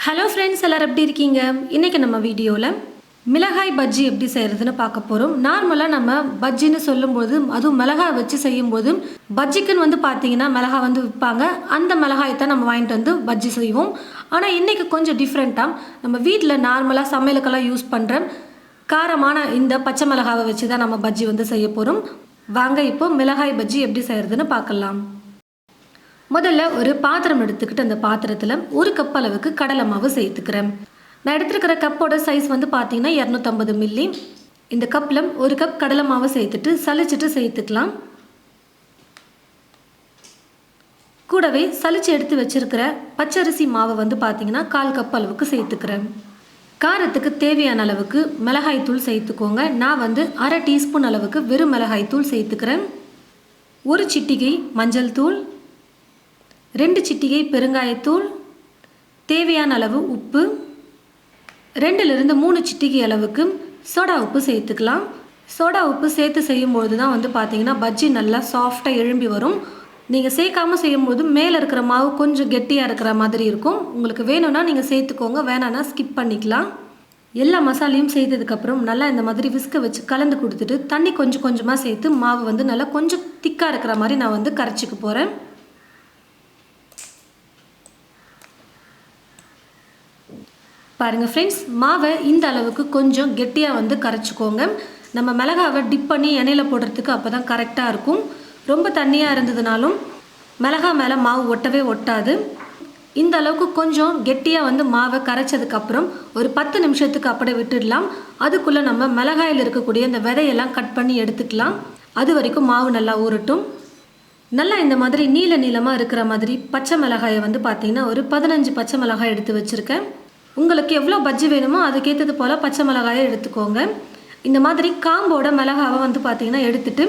Hello friends, எல்லோரும் எப்படி இருக்கீங்க? இன்றைக்கி நம்ம வீடியோவில் மிளகாய் பஜ்ஜி எப்படி செய்கிறதுன்னு பார்க்க போகிறோம். நார்மலாக நம்ம பஜ்ஜின்னு சொல்லும்போது அதுவும் மிளகாய் வச்சு செய்யும்போது பஜ்ஜிக்குன்னு பார்த்தீங்கன்னா மிளகாய் விற்பாங்க. அந்த மிளகாயை தான் நம்ம வாங்கிட்டு வந்து பஜ்ஜி செய்வோம். ஆனால் இன்றைக்கி கொஞ்சம் டிஃப்ரெண்ட்டாக நம்ம வீட்டில் நார்மலாக சமையலுக்கெல்லாம் யூஸ் பண்ணுற காரமான இந்த பச்சை மிளகாவை வச்சு தான் நம்ம பஜ்ஜி செய்ய போகிறோம். வாங்க இப்போது மிளகாய் பஜ்ஜி எப்படி செய்கிறதுன்னு பார்க்கலாம். முதல்ல ஒரு பாத்திரம் எடுத்துக்கிட்டு அந்த பாத்திரத்தில் 1 கப் அளவுக்கு கடலை மாவு சேர்த்துக்கிறேன். நான் எடுத்துருக்கிற கப்போட சைஸ் பார்த்தீங்கன்னா 250 மில்லி. இந்த கப்பில் 1 கப் கடலை மாவு சேர்த்துட்டு சலிச்சிட்டு சேர்த்துக்கலாம். கூடவே சலிச்சு எடுத்து வச்சிருக்கிற பச்சரிசி மாவை பார்த்தீங்கன்னா 1/4 கப் அளவுக்கு சேர்த்துக்கிறேன். காரத்துக்கு தேவையான அளவுக்கு மிளகாய் தூள் சேர்த்துக்கோங்க. நான் 1/2 டீஸ்பூன் அளவுக்கு வெறும் மிளகாய் தூள் சேர்த்துக்கிறேன். 1 சிட்டிகை மஞ்சள் தூள், 2 சிட்டிகை பெருங்காயத்தூள், தேவையான அளவு உப்பு, 2லிருந்து 3 சிட்டிகை அளவுக்கு சோடா உப்பு சேர்த்துக்கலாம். சோடா உப்பு சேர்த்து செய்யும்போது தான் பார்த்தீங்கன்னா பஜ்ஜி நல்லா சாஃப்டாக எழும்பி வரும். நீங்கள் சேர்க்காமல் செய்யும்போது மேலே இருக்கிற மாவு கொஞ்சம் கெட்டியாக இருக்கிற மாதிரி இருக்கும். உங்களுக்கு வேணும்னா நீங்கள் சேர்த்துக்கோங்க, வேணான்னா ஸ்கிப் பண்ணிக்கலாம். எல்லா மசாலையும் சேர்த்ததுக்கப்புறம் நல்லா இந்த மாதிரி விஸ்க வச்சு கலந்து கொடுத்துட்டு தண்ணி கொஞ்சம் கொஞ்சமாக சேர்த்து மாவு நல்லா கொஞ்சம் திக்காக இருக்கிற மாதிரி நான் கரைச்சிக்க போகிறேன். பாருங்கள் ஃப்ரெண்ட்ஸ், மாவை இந்த அளவுக்கு கொஞ்சம் கெட்டியாக கரைச்சிக்கோங்க. நம்ம மிளகாவை டிப் பண்ணி எண்ணெயில் போடுறதுக்கு அப்போ தான் கரெக்டாக இருக்கும். ரொம்ப தண்ணியாக இருந்ததுனாலும் மிளகா மேலே மாவு ஒட்டவே ஒட்டாது. இந்த அளவுக்கு கொஞ்சம் கெட்டியாக மாவை கரைச்சதுக்கப்புறம் ஒரு 10 நிமிஷத்துக்கு அப்படியே விட்டுடலாம். அதுக்குள்ளே நம்ம மிளகாயில் இருக்கக்கூடிய இந்த விதையெல்லாம் கட் பண்ணி எடுத்துக்கலாம். அது வரைக்கும் மாவு நல்லா ஊறட்டும். நல்லா இந்த மாதிரி நீல நீளமாக இருக்கிற மாதிரி பச்சை மிளகாயை பார்த்தீங்கன்னா ஒரு 15 பச்சை மிளகாய் எடுத்து வச்சுருக்கேன். உங்களுக்கு எவ்வளோ பஜ்ஜி வேணுமோ அதுக்கேற்றது போல் பச்சை மிளகாயை எடுத்துக்கோங்க. இந்த மாதிரி காம்போட மிளகாவை பார்த்தீங்கன்னா எடுத்துட்டு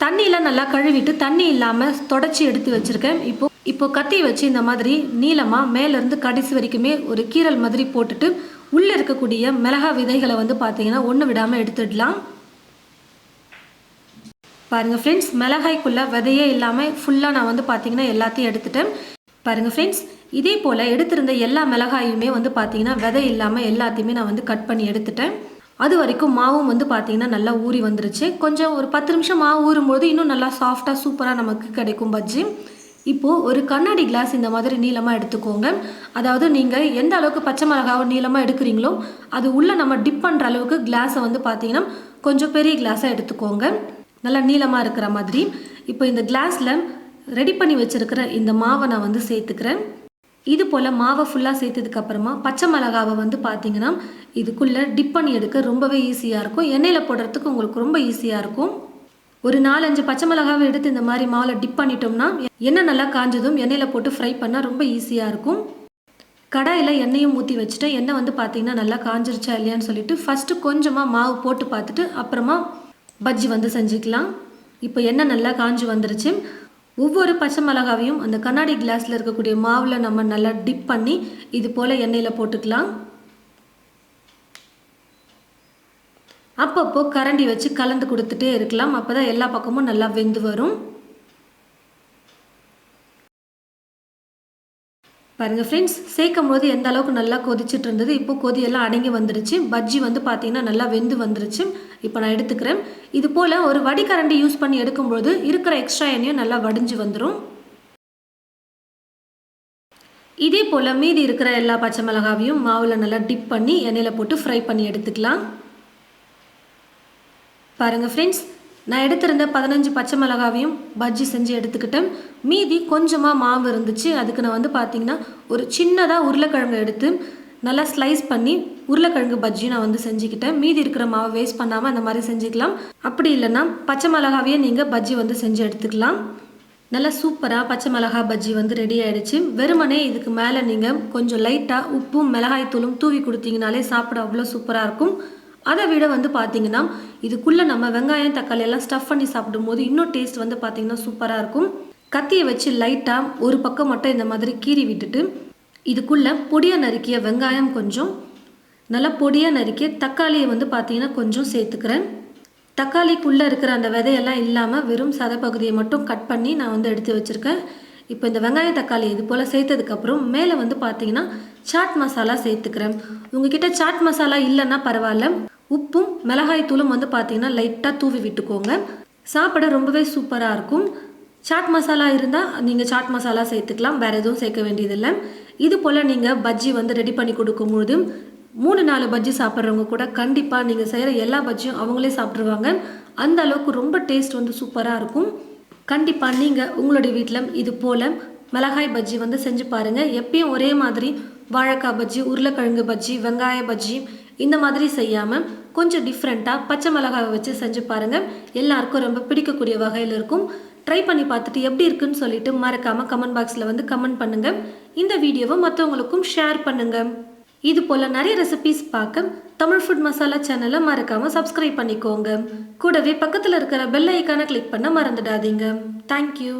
தண்ணியில் நல்லா கழுவிட்டு தண்ணி இல்லாமல் தொடச்சி எடுத்து வச்சுருக்கேன். இப்போ கத்தி வச்சு இந்த மாதிரி நீளமாக மேலேருந்து கடைசி வரைக்குமே ஒரு கீரல் மாதிரி போட்டுட்டு உள்ளே இருக்கக்கூடிய மிளகாய் விதைகளை பார்த்தீங்கன்னா ஒன்று விடாமல் எடுத்துடலாம். பாருங்கள் ஃப்ரெண்ட்ஸ், மிளகாய்க்குள்ளே விதையே இல்லாமல் ஃபுல்லாக நான் பார்த்தீங்கன்னா எல்லாத்தையும் எடுத்துட்டேன். பாருங்கள் ஃப்ரெண்ட்ஸ், இதே போல் எடுத்திருந்த எல்லா மிளகாயுமே பார்த்தீங்கன்னா விதை இல்லாமல் எல்லாத்தையுமே நான் கட் பண்ணி எடுத்துட்டேன். அது வரைக்கும் மாவும் பார்த்தீங்கன்னா நல்லா ஊறி வந்துருச்சு. கொஞ்சம் ஒரு 10 நிமிஷம் மாவு ஊறும்போது இன்னும் நல்லா சாஃப்டாக சூப்பராக நமக்கு கிடைக்கும் பஜ்ஜி. இப்போது ஒரு கண்ணாடி கிளாஸ் இந்த மாதிரி நீளமாக எடுத்துக்கோங்க. அதாவது நீங்கள் எந்த அளவுக்கு பச்சை மிளகாவை நீளமாக எடுக்கிறீங்களோ அது உள்ளே நம்ம டிப் பண்ணுற அளவுக்கு கிளாஸை பார்த்தீங்கன்னா கொஞ்சம் பெரிய கிளாஸாக எடுத்துக்கோங்க, நல்லா நீளமாக இருக்கிற மாதிரி. இப்போ இந்த கிளாஸில் ரெடி பண்ணி வச்சுருக்கிற இந்த மாவை நான் சேர்த்துக்கிறேன். இது போல் மாவை ஃபுல்லாக சேர்த்ததுக்கப்புறமா பச்சை மிளகாவை பார்த்தீங்கன்னா இதுக்குள்ளே டிப் பண்ணி எடுக்க ரொம்பவே ஈஸியாக இருக்கும். எண்ணெயில் போடுறதுக்கு உங்களுக்கு ரொம்ப ஈஸியாக இருக்கும். ஒரு 4-5 பச்சை மிளகாவை எடுத்து இந்த மாதிரி மாவில் டிப் பண்ணிட்டோம்னா எண்ணெய் நல்லா காஞ்சதும் எண்ணெயில் போட்டு ஃப்ரை பண்ணால் ரொம்ப ஈஸியாக இருக்கும். கடாயில் எண்ணெயும் ஊற்றி வச்சுட்டு எண்ணெய் பார்த்தீங்கன்னா நல்லா காஞ்சிருச்சா இல்லையான்னு சொல்லிட்டு ஃபஸ்ட்டு கொஞ்சமாக மாவு போட்டு பார்த்துட்டு அப்புறமா பஜ்ஜி செஞ்சுக்கலாம். இப்போ எண்ணெய் நல்லா காஞ்சி வந்துருச்சு. ஒவ்வொரு பச்சை மிளகாவையும் அந்த கண்ணாடி கிளாஸில் இருக்கக்கூடிய மாவில் நம்ம நல்லா டிப் பண்ணி இது போல் எண்ணெயில் போட்டுக்கலாம். அப்பப்போ கரண்டி வச்சு கலந்து கொடுத்துட்டே இருக்கலாம். அப்போ தான் எல்லா பக்கமும் நல்லா வெந்து வரும். பாருங்கள் ஃப்ரெண்ட்ஸ், சேர்க்கும் போது எந்த அளவுக்கு நல்லா கொதிச்சுட்டு இருந்தது. இப்போ கொதியெல்லாம் அடங்கி வந்துருச்சு. பஜ்ஜி பார்த்தீங்கன்னா நல்லா வெந்து வந்துருச்சு. இப்போ நான் எடுத்துக்கிறேன். இது போல் ஒரு வடிகரண்டி யூஸ் பண்ணி எடுக்கும்போது இருக்கிற எக்ஸ்ட்ரா எண்ணெயும் நல்லா வடிஞ்சு வந்துடும். இதே போல் மீதி இருக்கிற எல்லா பச்சை மிளகாவையும் மாவில் நல்லா டிப் பண்ணி எண்ணெயில் போட்டு ஃப்ரை பண்ணி எடுத்துக்கலாம். பாருங்கள் ஃப்ரெண்ட்ஸ், நான் எடுத்திருந்த 15 பச்சை மிளகாவையும் பஜ்ஜி செஞ்சு எடுத்துக்கிட்டேன். மீதி கொஞ்சமாக மாவு இருந்துச்சு. அதுக்கு நான் பார்த்தீங்கன்னா ஒரு சின்னதாக உருளைக்கிழங்கு எடுத்து நல்லா ஸ்லைஸ் பண்ணி உருளைக்கிழங்கு பஜ்ஜி நான் செஞ்சுக்கிட்டேன். மீதி இருக்கிற மாவை வேஸ்ட் பண்ணாமல் அந்த மாதிரி செஞ்சுக்கலாம். அப்படி இல்லைன்னா பச்சை மிளகாவையே நீங்கள் பஜ்ஜி செஞ்சு எடுத்துக்கலாம். நல்லா சூப்பராக பச்சை மிளகா பஜ்ஜி ரெடி ஆகிடுச்சு. வெறுமனே இதுக்கு மேலே நீங்கள் கொஞ்சம் லைட்டாக உப்பும் மிளகாய் தூளும் தூவி கொடுத்தீங்கனாலே சாப்பிட அவ்வளோ சூப்பராக இருக்கும். அதை விட பார்த்தீங்கன்னா இதுக்குள்ளே நம்ம வெங்காயம் தக்காளி எல்லாம் ஸ்டஃப் பண்ணி சாப்பிடும்போது இன்னும் டேஸ்ட் பார்த்தீங்கன்னா சூப்பராக இருக்கும். கத்தியை வச்சு லைட்டாக ஒரு பக்கம் மட்டும் இந்த மாதிரி கீறி விட்டுட்டு இதுக்குள்ளே பொடியாக நறுக்கிய வெங்காயம் கொஞ்சம், நல்லா பொடியாக நறுக்கிய தக்காளியை பார்த்தீங்கன்னா கொஞ்சம் சேர்த்துக்கிறேன். தக்காளிக்குள்ளே இருக்கிற அந்த விதையெல்லாம் இல்லாமல் வெறும் சதை பகுதியை மட்டும் கட் பண்ணி நான் எடுத்து வச்சுருக்கேன். இப்போ இந்த வெங்காயம் தக்காளி இது போல் சேர்த்ததுக்கப்புறம் மேலே பார்த்தீங்கன்னா சாட் மசாலா சேர்த்துக்கிறேன். உங்ககிட்ட சாட் மசாலா இல்லைன்னா பரவாயில்ல, உப்பும் மிளகாய் தூளும் வந்து பார்த்தீங்கன்னா லைட்டாக தூவி விட்டுக்கோங்க. சாப்பிட ரொம்பவே சூப்பராக இருக்கும். சாட் மசாலா இருந்தால் நீங்கள் சாட் மசாலா சேர்த்துக்கலாம், வேறு எதுவும் சேர்க்க வேண்டியதில்லை. இது போல் நீங்கள் பஜ்ஜி வந்து ரெடி பண்ணி கொடுக்கும்போது 3-4 பஜ்ஜி சாப்பிட்றவங்க கூட கண்டிப்பாக நீங்கள் செய்கிற எல்லா பஜ்ஜியும் அவங்களே சாப்பிட்ருவாங்க. அந்த அளவுக்கு ரொம்ப டேஸ்ட் வந்து சூப்பராக இருக்கும். கண்டிப்பாக நீங்கள் உங்களுடைய வீட்டில் இது போல் மிளகாய் பஜ்ஜி வந்து செஞ்சு பாருங்கள். எப்பயும் ஒரே மாதிரி வாழைக்காய் பஜ்ஜி, உருளைக்கிழங்கு பஜ்ஜி, வெங்காய பஜ்ஜி இந்த மாதிரி செய்யாமல் கொஞ்சம் டிஃப்ரெண்ட்டாக பச்சை மிளகாவை வச்சு செஞ்சு பாருங்கள். எல்லாருக்கும் ரொம்ப பிடிக்கக்கூடிய வகையில் இருக்கும். ட்ரை பண்ணி பார்த்துட்டு எப்படி இருக்குன்னு சொல்லிட்டு மறக்காமல் கமெண்ட் பாக்ஸில் வந்து கமெண்ட் பண்ணுங்கள். இந்த வீடியோவை மற்றவங்களுக்கும் ஷேர் பண்ணுங்கள். இது போல் நிறைய ரெசிபீஸ் பார்க்க தமிழ் ஃபுட் மசாலா சேனலை மறக்காமல் சப்ஸ்கிரைப் பண்ணிக்கோங்க. கூடவே பக்கத்தில் இருக்கிற பெல் ஐக்கானை கிளிக் பண்ண மறந்துடாதீங்க. தேங்க்யூ.